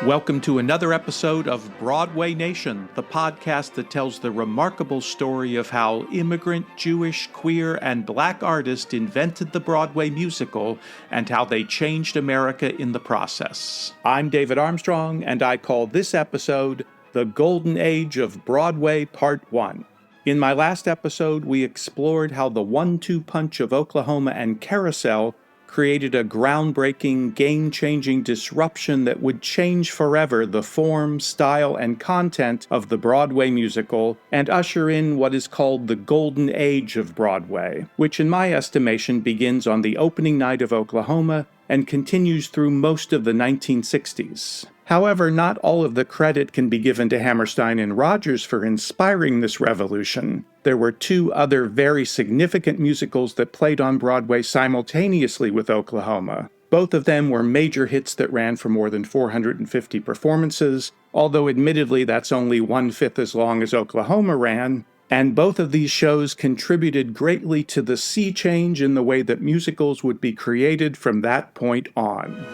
Welcome to another episode of Broadway Nation, the podcast that tells the remarkable story of how immigrant, Jewish, queer, and black artists invented the Broadway musical and how they changed America in the process. I'm David Armstrong, and I call this episode The Golden Age of Broadway Part 1. In my last episode, we explored how the 1-2 punch of Oklahoma and Carousel created a groundbreaking, game-changing disruption that would change forever the form, style, and content of the Broadway musical and usher in what is called the Golden Age of Broadway, which in my estimation begins on the opening night of Oklahoma and continues through most of the 1960s. However, not all of the credit can be given to Hammerstein and Rodgers for inspiring this revolution. There were two other very significant musicals that played on Broadway simultaneously with Oklahoma. Both of them were major hits that ran for more than 450 performances, although admittedly that's only 1/5 as long as Oklahoma ran, and both of these shows contributed greatly to the sea change in the way that musicals would be created from that point on.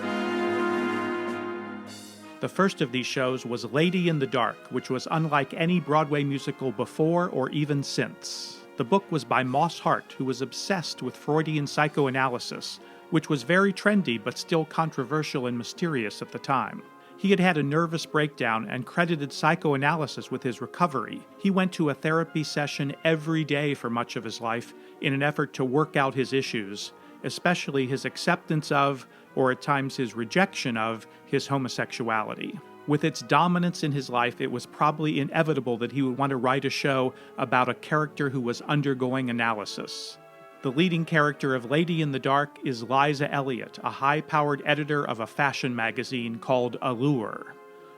The first of these shows was Lady in the Dark, which was unlike any Broadway musical before or even since. The book was by Moss Hart, who was obsessed with Freudian psychoanalysis, which was very trendy but still controversial and mysterious at the time. He had had a nervous breakdown and credited psychoanalysis with his recovery. He went to a therapy session every day for much of his life in an effort to work out his issues, especially his acceptance of, or at times his rejection of, his homosexuality. With its dominance in his life, it was probably inevitable that he would want to write a show about a character who was undergoing analysis. The leading character of Lady in the Dark is Liza Elliott, a high-powered editor of a fashion magazine called Allure.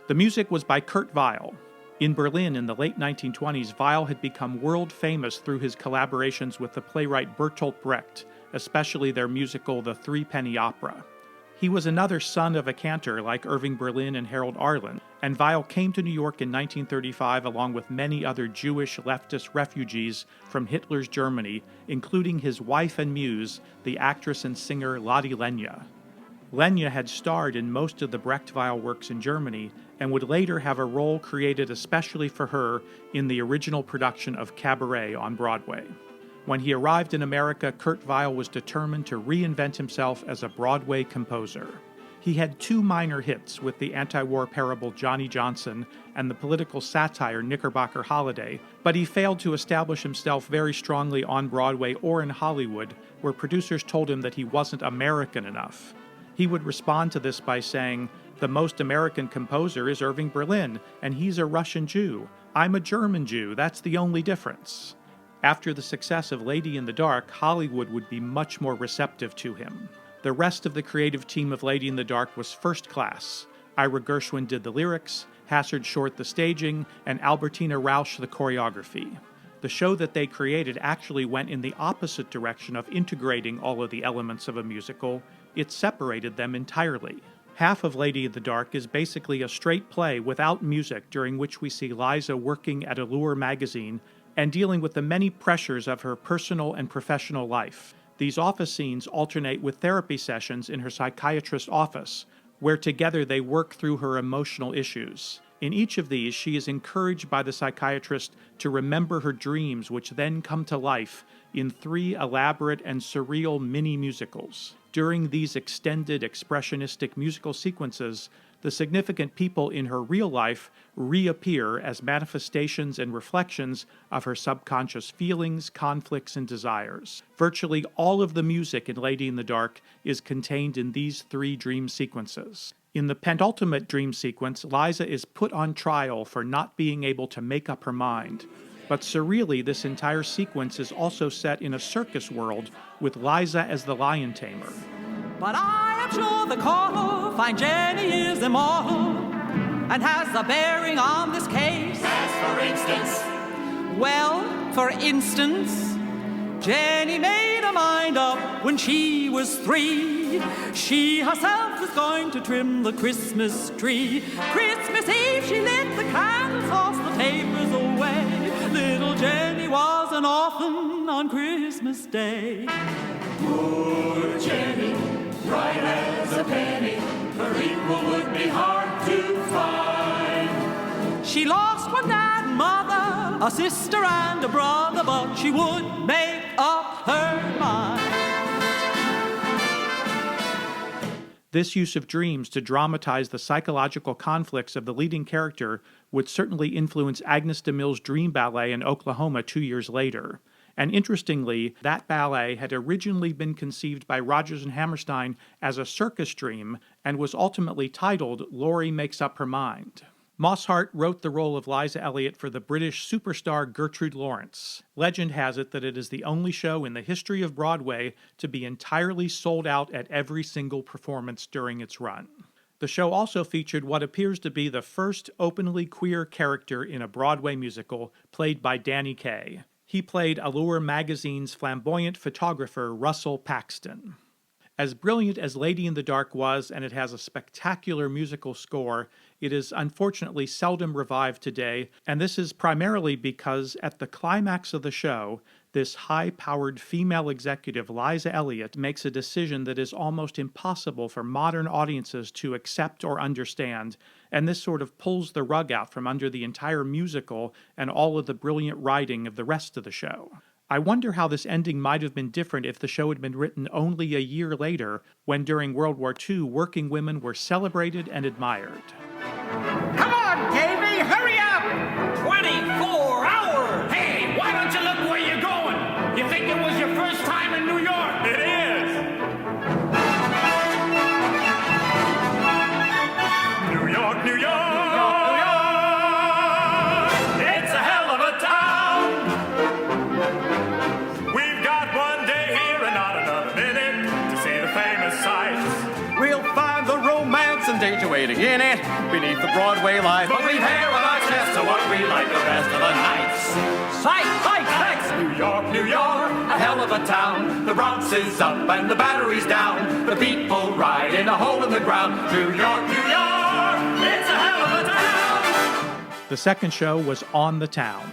The music was by Kurt Weill. In Berlin in the late 1920s, Weill had become world famous through his collaborations with the playwright Bertolt Brecht, especially their musical The Threepenny Opera. He was another son of a cantor like Irving Berlin and Harold Arlen, and Weill came to New York in 1935 along with many other Jewish leftist refugees from Hitler's Germany, including his wife and muse, the actress and singer Lotte Lenya. Lenya had starred in most of the Brecht-Weill works in Germany and would later have a role created especially for her in the original production of Cabaret on Broadway. When he arrived in America, Kurt Weill was determined to reinvent himself as a Broadway composer. He had two minor hits with the anti-war parable Johnny Johnson and the political satire Knickerbocker Holiday, but he failed to establish himself very strongly on Broadway or in Hollywood, where producers told him that he wasn't American enough. He would respond to this by saying, "The most American composer is Irving Berlin, and he's a Russian Jew. I'm a German Jew, that's the only difference." After the success of Lady in the Dark, Hollywood would be much more receptive to him. The rest of the creative team of Lady in the Dark was first class. Ira Gershwin did the lyrics, Hassard Short the staging, and Albertina Rausch the choreography. The show that they created actually went in the opposite direction of integrating all of the elements of a musical. It separated them entirely. Half of Lady in the Dark is basically a straight play without music, during which we see Liza working at Allure magazine and dealing with the many pressures of her personal and professional life. These office scenes alternate with therapy sessions in her psychiatrist's office, where together they work through her emotional issues. In each of these, she is encouraged by the psychiatrist to remember her dreams, which then come to life in 3 elaborate and surreal mini-musicals. During these extended expressionistic musical sequences, the significant people in her real life reappear as manifestations and reflections of her subconscious feelings, conflicts, and desires. Virtually all of the music in Lady in the Dark is contained in these 3 dream sequences. In the penultimate dream sequence, Liza is put on trial for not being able to make up her mind. But surreally, this entire sequence is also set in a circus world with Liza as the lion tamer. But I am sure the court will find Jenny is immortal and has a bearing on this case. As for instance? Well, for instance, Jenny made her mind up when she was 3. She herself was going to trim the Christmas tree. Christmas Eve she lit the candles, tossed the tapers away. Little Jenny was an orphan on Christmas Day. Poor Jenny, bright as a penny, her equal would be hard to find. She lost one dad and mother, a sister and a brother, but she would make up her mind. This use of dreams to dramatize the psychological conflicts of the leading character would certainly influence Agnes de Mille's Dream Ballet in Oklahoma 2 years later. And interestingly, that ballet had originally been conceived by Rodgers and Hammerstein as a circus dream and was ultimately titled Laurie Makes Up Her Mind. Moss Hart wrote the role of Liza Elliott for the British superstar Gertrude Lawrence. Legend has it that it is the only show in the history of Broadway to be entirely sold out at every single performance during its run. The show also featured what appears to be the first openly queer character in a Broadway musical, played by Danny Kaye. He played Allure magazine's flamboyant photographer Russell Paxton. As brilliant as Lady in the Dark was, and it has a spectacular musical score, it is unfortunately seldom revived today, and this is primarily because at the climax of the show, this high-powered female executive, Liza Elliott, makes a decision that is almost impossible for modern audiences to accept or understand, and this sort of pulls the rug out from under the entire musical and all of the brilliant writing of the rest of the show. I wonder how this ending might have been different if the show had been written only a year later, when during World War II, working women were celebrated and admired. Come on, Davy, hurry up! 24 hours! Hey, why don't you look where you're going? You think it was your first time in New York? It is! New York, New York! It's a hell of a town! We've got one day here and not another minute to see the famous sights. We'll find the romance and danger waiting in it beneath the Broadway lights. But we've hair on our chest to what we like the rest of the nights. Sight, sights! New York, New York, a hell of a town. The Bronx is up and the Battery's down. The people ride in a hole in the ground. New York, New York, it's a hell of a town. The second show was On the Town.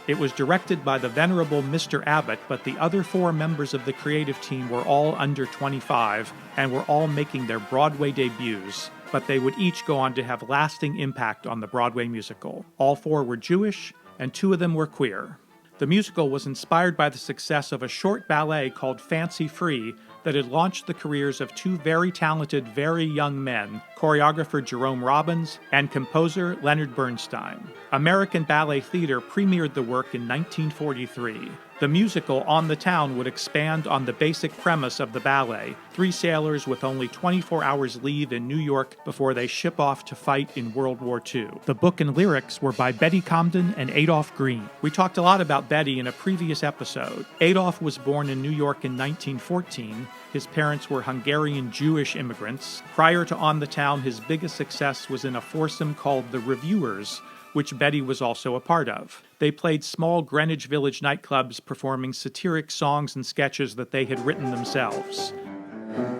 It was directed by the venerable Mr. Abbott, but the other 4 members of the creative team were all under 25 and were all making their Broadway debuts, but they would each go on to have lasting impact on the Broadway musical. All 4 were Jewish, and 2 of them were queer. The musical was inspired by the success of a short ballet called Fancy Free that had launched the careers of 2 very talented, very young men, choreographer Jerome Robbins and composer Leonard Bernstein. American Ballet Theatre premiered the work in 1943. The musical On the Town would expand on the basic premise of the ballet, 3 sailors with only 24 hours leave in New York before they ship off to fight in World War II. The book and lyrics were by Betty Comden and Adolph Green. We talked a lot about Betty in a previous episode. Adolph was born in New York in 1914. His parents were Hungarian Jewish immigrants. Prior to On the Town, his biggest success was in a foursome called The Reviewers, which Betty was also a part of. They played small Greenwich Village nightclubs performing satiric songs and sketches that they had written themselves.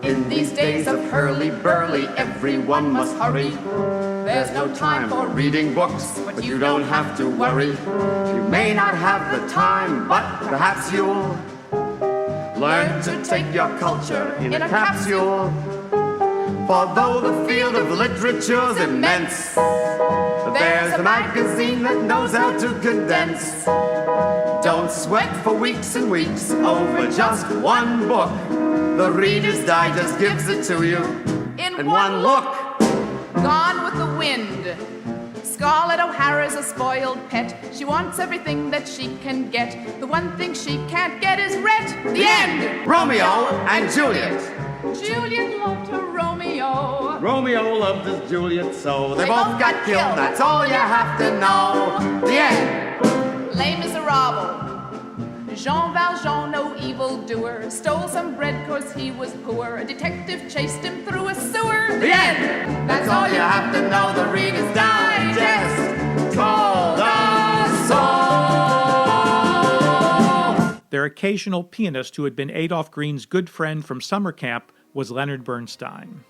In these days of hurly-burly, everyone must hurry. There's no time for reading books, but you don't have to worry. You may not have the time, but perhaps you'll learn to take your culture in a capsule. For though the field of literature's immense, there's a magazine that knows how to condense. Don't sweat for weeks and weeks over just one book. The Reader's Digest gives it to you in one look. Gone with the Wind. Scarlett O'Hara's a spoiled pet. She wants everything that she can get. The one thing she can't get is Rhett. The end! Romeo and Juliet. Juliet loved her Romeo. Romeo loved his Juliet so they both got killed. That's all you have to know. The end. Les Miserables. Jean Valjean, no evildoer, stole some bread 'cause he was poor. A detective chased him through a sewer. The end. That's all you have to know. The Reader's Digest told us all. Their occasional pianist who had been Adolph Green's good friend from summer camp was Leonard Bernstein.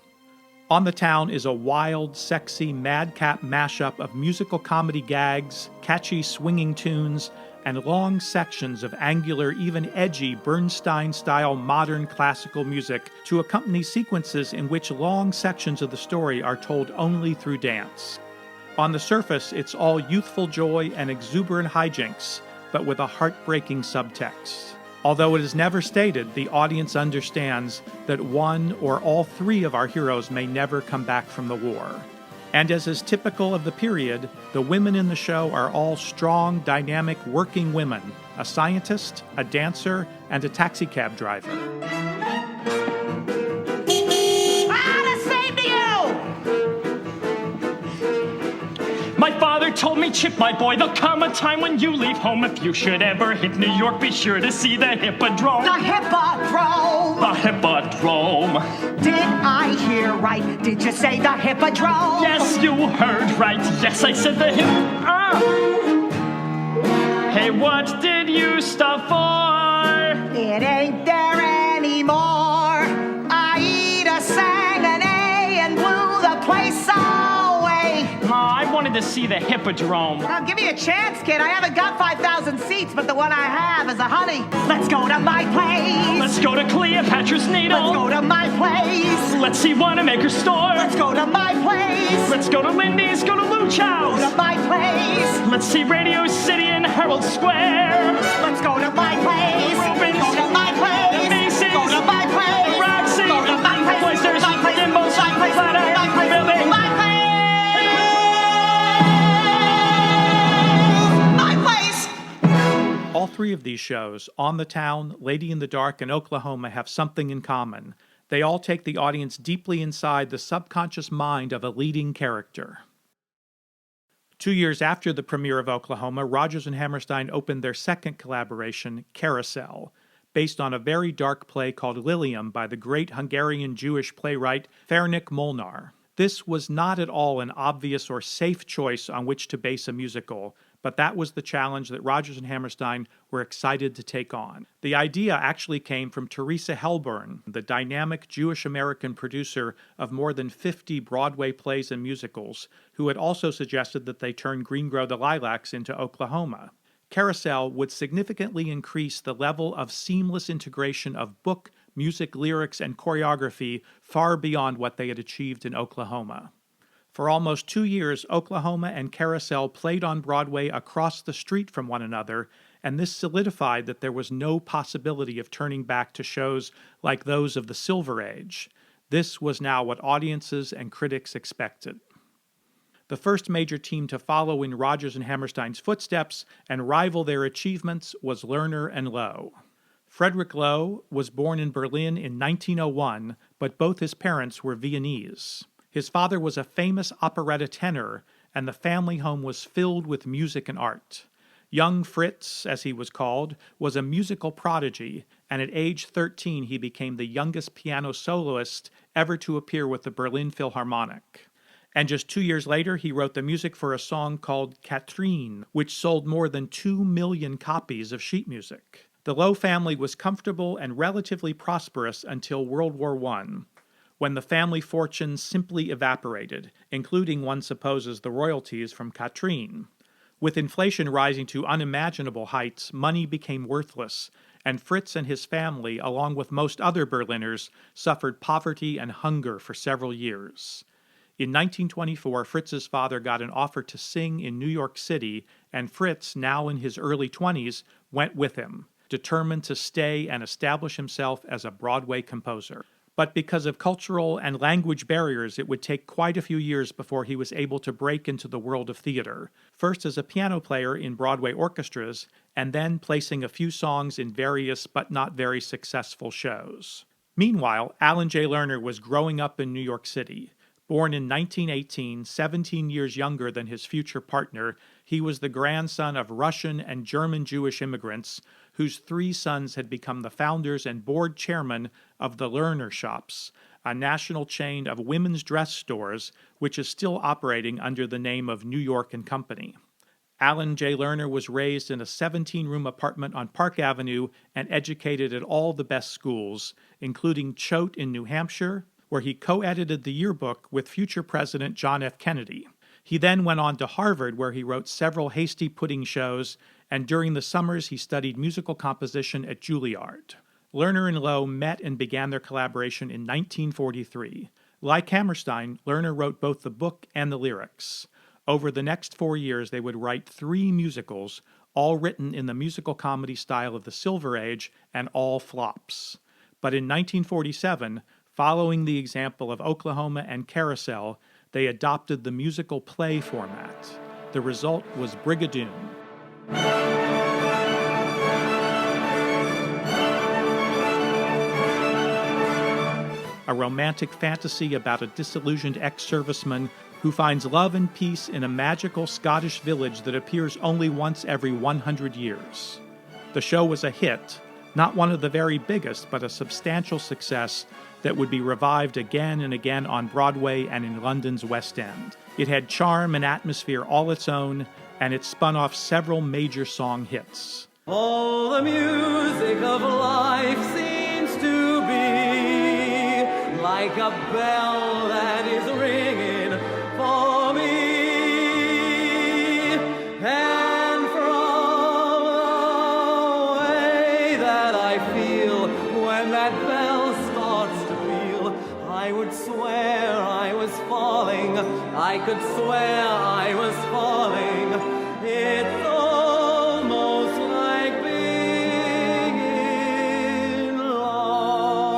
On the Town is a wild, sexy, madcap mashup of musical comedy gags, catchy swinging tunes, and long sections of angular, even edgy Bernstein-style modern classical music to accompany sequences in which long sections of the story are told only through dance. On the surface, it's all youthful joy and exuberant hijinks, but with a heartbreaking subtext. Although it is never stated, the audience understands that one or all three of our heroes may never come back from the war. And as is typical of the period, the women in the show are all strong, dynamic, working women, a scientist, a dancer, and a taxicab driver. My father told me, Chip, my boy, there'll come a time when you leave home. If you should ever hit New York, be sure to see the Hippodrome. The Hippodrome! The Hippodrome. Did I hear right? Did you say the Hippodrome? Yes, you heard right. Yes, I said the Hey, what did you stop for? It ain't there anymore. Aida sang an A and blew the place away. I wanted to see the Hippodrome. Now, give me a chance, kid. I haven't got 5,000 seats, but the one I have is a honey. Let's go to my place. Let's go to Cleopatra's Needle. Let's go to my place. Let's see Wanamaker's store. Let's go to my place. Let's go to Lindy's, go to Lou Chow's. Go to my place. Let's see Radio City and Herald Square. Let's go to my place. Rubens. Go to my place. The Macy's. Go to my place. Roxy. Go to my place. Cloisters. My place. Gimbals. My place. Flatiron. My place. Building. My place. All three of these shows, On the Town, Lady in the Dark, and Oklahoma, have something in common. They all take the audience deeply inside the subconscious mind of a leading character. 2 years after the premiere of Oklahoma, Rodgers and Hammerstein opened their second collaboration, Carousel, based on a very dark play called Lilium by the great Hungarian Jewish playwright Ferenc Molnár. This was not at all an obvious or safe choice on which to base a musical, but that was the challenge that Rodgers and Hammerstein were excited to take on. The idea actually came from Teresa Helburn, the dynamic Jewish-American producer of more than 50 Broadway plays and musicals, who had also suggested that they turn Green Grow the Lilacs into Oklahoma. Carousel would significantly increase the level of seamless integration of book, music, lyrics, and choreography far beyond what they had achieved in Oklahoma. For almost 2 years, Oklahoma and Carousel played on Broadway across the street from one another, and this solidified that there was no possibility of turning back to shows like those of the Silver Age. This was now what audiences and critics expected. The first major team to follow in Rodgers and Hammerstein's footsteps and rival their achievements was Lerner and Loewe. Frederick Loewe was born in Berlin in 1901, but both his parents were Viennese. His father was a famous operetta tenor, and the family home was filled with music and art. Young Fritz, as he was called, was a musical prodigy, and at age 13 he became the youngest piano soloist ever to appear with the Berlin Philharmonic. And just 2 years later, he wrote the music for a song called Katrine, which sold more than 2 million copies of sheet music. The Loewe family was comfortable and relatively prosperous until World War I, when the family fortunes simply evaporated, including, one supposes, the royalties from Katrine. With inflation rising to unimaginable heights, money became worthless, and Fritz and his family, along with most other Berliners, suffered poverty and hunger for several years. In 1924, Fritz's father got an offer to sing in New York City, and Fritz, now in his early 20s, went with him, determined to stay and establish himself as a Broadway composer. But because of cultural and language barriers, it would take quite a few years before he was able to break into the world of theater, first as a piano player in Broadway orchestras, and then placing a few songs in various but not very successful shows. Meanwhile, Alan J. Lerner was growing up in New York City. Born in 1918, 17 years younger than his future partner, he was the grandson of Russian and German Jewish immigrants, whose 3 sons had become the founders and board chairman of the Lerner Shops, a national chain of women's dress stores which is still operating under the name of New York & Company. Alan J. Lerner was raised in a 17-room apartment on Park Avenue and educated at all the best schools, including Choate in New Hampshire, where he co-edited the yearbook with future President John F. Kennedy. He then went on to Harvard, where he wrote several hasty pudding shows and during the summers he studied musical composition at Juilliard. Lerner and Loewe met and began their collaboration in 1943. Like Hammerstein, Lerner wrote both the book and the lyrics. Over the next 4 years, they would write 3 musicals, all written in the musical comedy style of the Silver Age and all flops. But in 1947, following the example of Oklahoma and Carousel, they adopted the musical play format. The result was Brigadoon. A romantic fantasy about a disillusioned ex-serviceman who finds love and peace in a magical Scottish village that appears only once every 100 years. The show was a hit, not one of the very biggest, but a substantial success that would be revived again and again on Broadway and in London's West End. It had charm and atmosphere all its own, and it spun off several major song hits. All the music of life seems to be like a bell that is ringing for me. And from the way that I feel when that bell starts to peal, I would swear I was falling. I could swear I was falling. It's almost like being in love.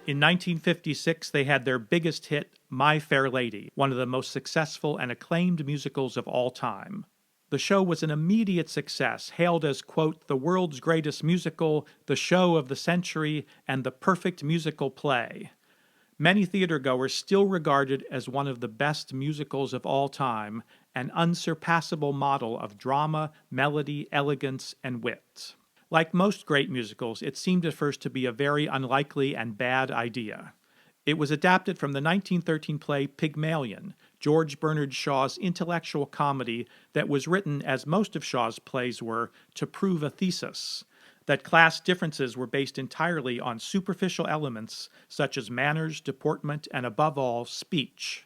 In 1956, they had their biggest hit, My Fair Lady, one of the most successful and acclaimed musicals of all time. The show was an immediate success, hailed as, quote, the world's greatest musical, the show of the century, and the perfect musical play. Many theatergoers still regard it as one of the best musicals of all time, an unsurpassable model of drama, melody, elegance, and wit. Like most great musicals, it seemed at first to be a very unlikely and bad idea. It was adapted from the 1913 play Pygmalion, George Bernard Shaw's intellectual comedy that was written, as most of Shaw's plays were, to prove a thesis, that class differences were based entirely on superficial elements such as manners, deportment, and above all, speech.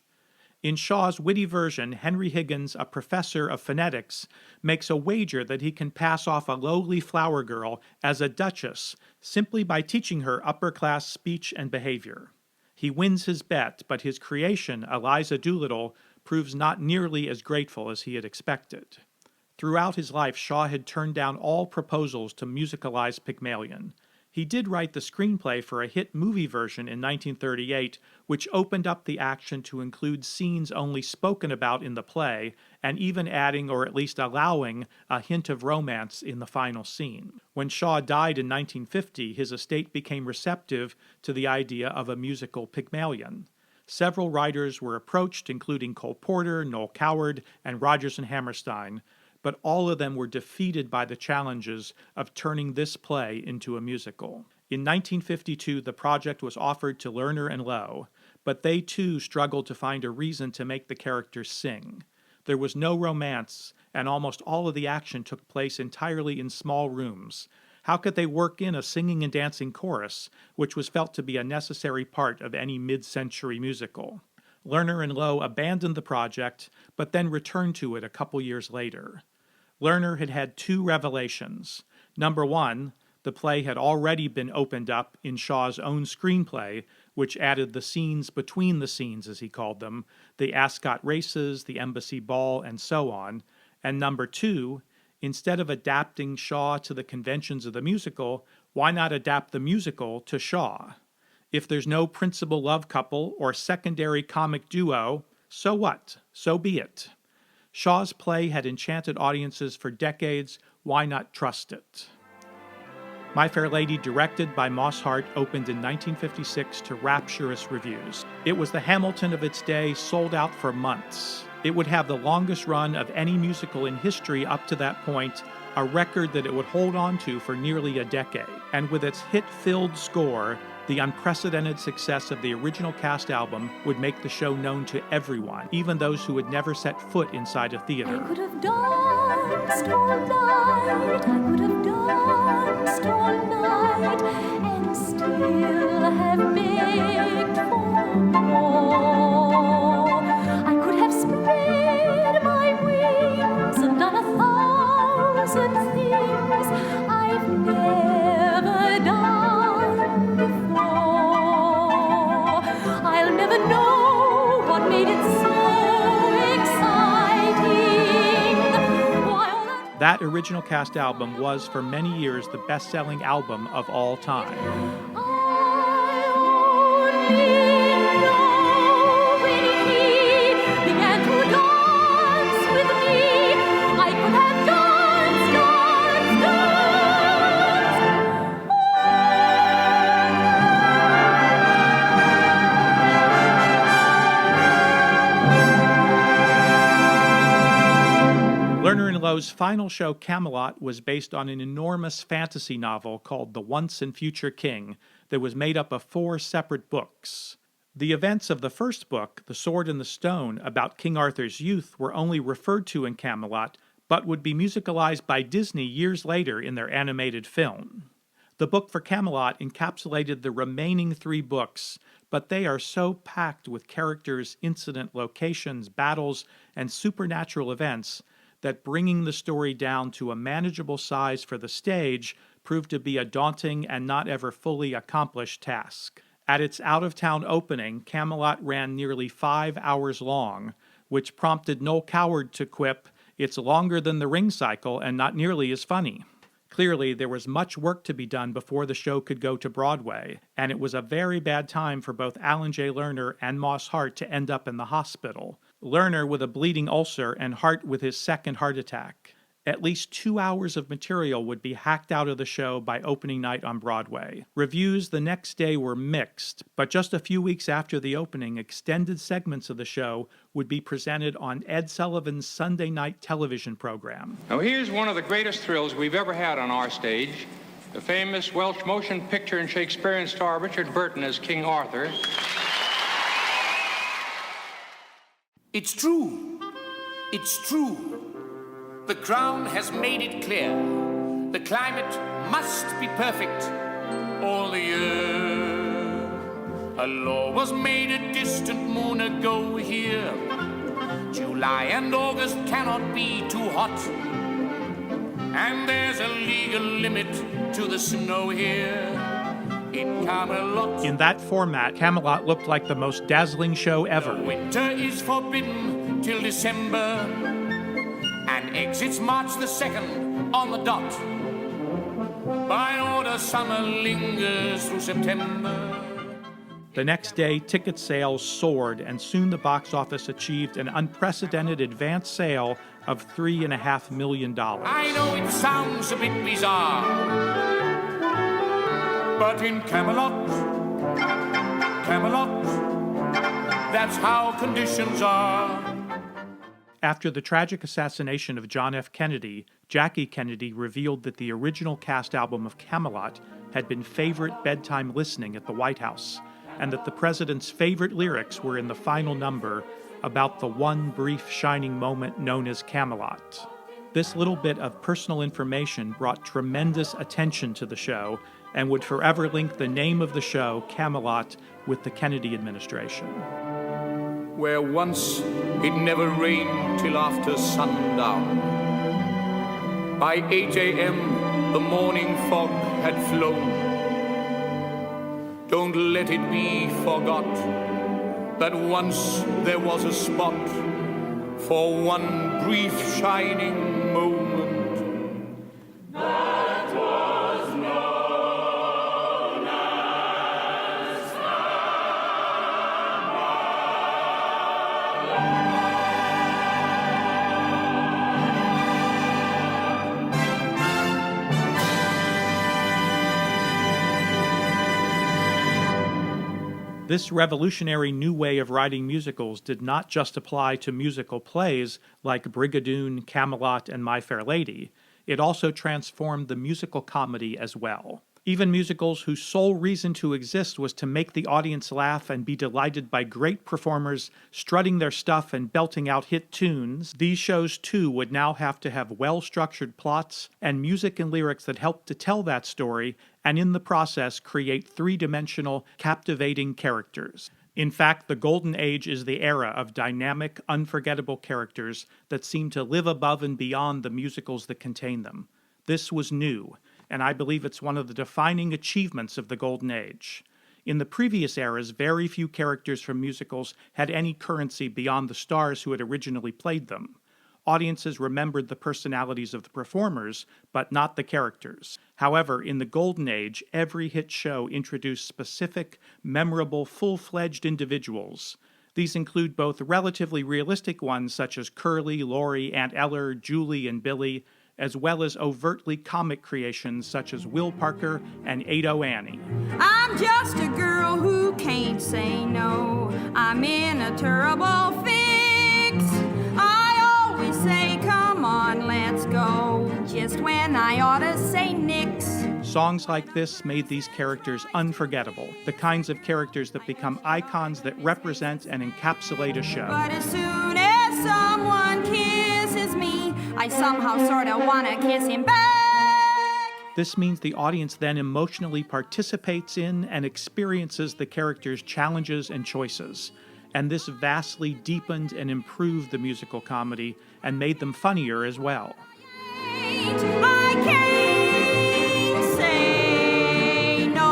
In Shaw's witty version, Henry Higgins, a professor of phonetics, makes a wager that he can pass off a lowly flower girl as a duchess simply by teaching her upper-class speech and behavior. He wins his bet, but his creation, Eliza Doolittle, proves not nearly as grateful as he had expected. Throughout his life, Shaw had turned down all proposals to musicalize Pygmalion. He did write the screenplay for a hit movie version in 1938, which opened up the action to include scenes only spoken about in the play, and even adding, or at least allowing, a hint of romance in the final scene. When Shaw died in 1950, his estate became receptive to the idea of a musical Pygmalion. Several writers were approached, including Cole Porter, Noel Coward, and Rodgers and Hammerstein, but all of them were defeated by the challenges of turning this play into a musical. In 1952, the project was offered to Lerner and Loewe, but they too struggled to find a reason to make the characters sing. There was no romance, and almost all of the action took place entirely in small rooms. How could they work in a singing and dancing chorus, which was felt to be a necessary part of any mid-century musical? Lerner and Loewe abandoned the project, but then returned to it a couple years later. Lerner had had 2 revelations. Number 1, the play had already been opened up in Shaw's own screenplay, which added the scenes between the scenes, as he called them, the Ascot races, the embassy ball, and so on. And number 2, instead of adapting Shaw to the conventions of the musical, why not adapt the musical to Shaw? If there's no principal love couple or secondary comic duo, so what? So be it. Shaw's play had enchanted audiences for decades. Why not trust it? My Fair Lady, directed by Moss Hart, opened in 1956 to rapturous reviews. It was the Hamilton of its day, sold out for months. It would have the longest run of any musical in history up to that point, a record that it would hold on to for nearly a decade. And with its hit-filled score, the unprecedented success of the original cast album would make the show known to everyone, even those who had never set foot inside a theater. I could have danced all night, I could have danced all night, and still have begged for more. I could have spread my wings and done a original cast album was for many years the best-selling album of all time. I only know when he began to dance with me, I could have danced, danced, danced. Lerner and Loewe's final show, Camelot, was based on an enormous fantasy novel called The Once and Future King that was made up of 4 separate books. The events of the first book, The Sword and the Stone, about King Arthur's youth, were only referred to in Camelot, but would be musicalized by Disney years later in their animated film. The book for Camelot encapsulated the remaining 3 books, but they are so packed with characters, incident, locations, battles, and supernatural events that bringing the story down to a manageable size for the stage proved to be a daunting and not ever fully accomplished task. At its out-of-town opening, Camelot ran nearly 5 hours long, which prompted Noel Coward to quip, "It's longer than the Ring Cycle and not nearly as funny." Clearly, there was much work to be done before the show could go to Broadway, and it was a very bad time for both Alan J. Lerner and Moss Hart to end up in the hospital. Lerner with a bleeding ulcer and Hart with his second heart attack. At least 2 hours of material would be hacked out of the show by opening night on Broadway. Reviews the next day were mixed, but just a few weeks after the opening, extended segments of the show would be presented on Ed Sullivan's Sunday night television program. Now here's one of the greatest thrills we've ever had on our stage. The famous Welsh motion picture and Shakespearean star Richard Burton as King Arthur. It's true. It's true. The Crown has made it clear. The climate must be perfect all the year. A law was made a distant moon ago here. July and August cannot be too hot. And there's a legal limit to the snow here in Camelot. In that format, Camelot looked like the most dazzling show ever. Winter is forbidden till December, and exits March the 2nd on the dot. By order, summer lingers through September. The next day, ticket sales soared, and soon the box office achieved an unprecedented advance sale of $3.5 million. I know it sounds a bit bizarre, but in Camelot, that's how conditions are. After the tragic assassination of John F. Kennedy, Jackie Kennedy revealed that the original cast album of Camelot had been favorite bedtime listening at the White House, and that the president's favorite lyrics were in the final number about the one brief shining moment known as Camelot. This little bit of personal information brought tremendous attention to the show and would forever link the name of the show, Camelot, with the Kennedy administration. Where once it never rained till after sundown. By 8 a.m. the morning fog had flown. Don't let it be forgot that once there was a spot for one brief shining moment. That was known as This revolutionary new way of writing musicals did not just apply to musical plays like Brigadoon, Camelot, and My Fair Lady. It also transformed the musical comedy as well. Even musicals whose sole reason to exist was to make the audience laugh and be delighted by great performers strutting their stuff and belting out hit tunes, these shows too would now have to have well-structured plots and music and lyrics that help to tell that story and in the process create three-dimensional, captivating characters. In fact, the Golden Age is the era of dynamic, unforgettable characters that seem to live above and beyond the musicals that contain them. This was new, and I believe it's one of the defining achievements of the Golden Age. In the previous eras, very few characters from musicals had any currency beyond the stars who had originally played them. audiences remembered the personalities of the performers, but not the characters. However, in the Golden Age, every hit show introduced specific, memorable, full-fledged individuals. These include both relatively realistic ones such as Curly, Laurie, Aunt Eller, Julie, and Billy, as well as overtly comic creations such as Will Parker and Ado Annie. I'm just a girl who can't say no. I'm in a terrible fix. I always say, come on, let's go, just when I ought to say nix. Songs like this made these characters unforgettable, the kinds of characters that become icons that represent and encapsulate a show. But as soon as someone kisses me, I somehow sort of want to kiss him back. This means the audience then emotionally participates in and experiences the characters' challenges and choices. And this vastly deepened and improved the musical comedy and made them funnier as well. I can't say no.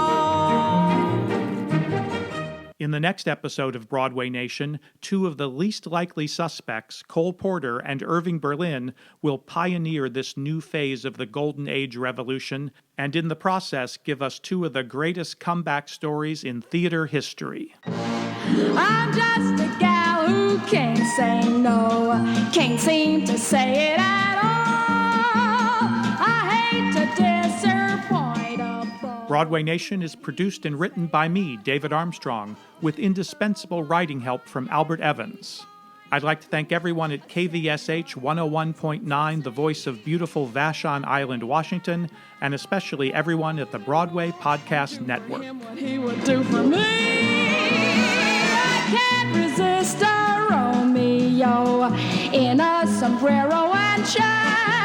In the next episode of Broadway Nation, two of the least likely suspects, Cole Porter and Irving Berlin, will pioneer this new phase of the Golden Age revolution and in the process give us two of the greatest comeback stories in theater history. I'm just a gal who can't say no, can't seem to say it at all. I hate to disappoint a beau. Broadway Nation is produced and written by me, David Armstrong, with indispensable writing help from Albert Evans. I'd like to thank everyone at KVSH 101.9, the voice of beautiful Vashon Island, Washington, and especially everyone at the Broadway Podcast Network. What he would do for me. Can't resist a Romeo in a sombrero and shine.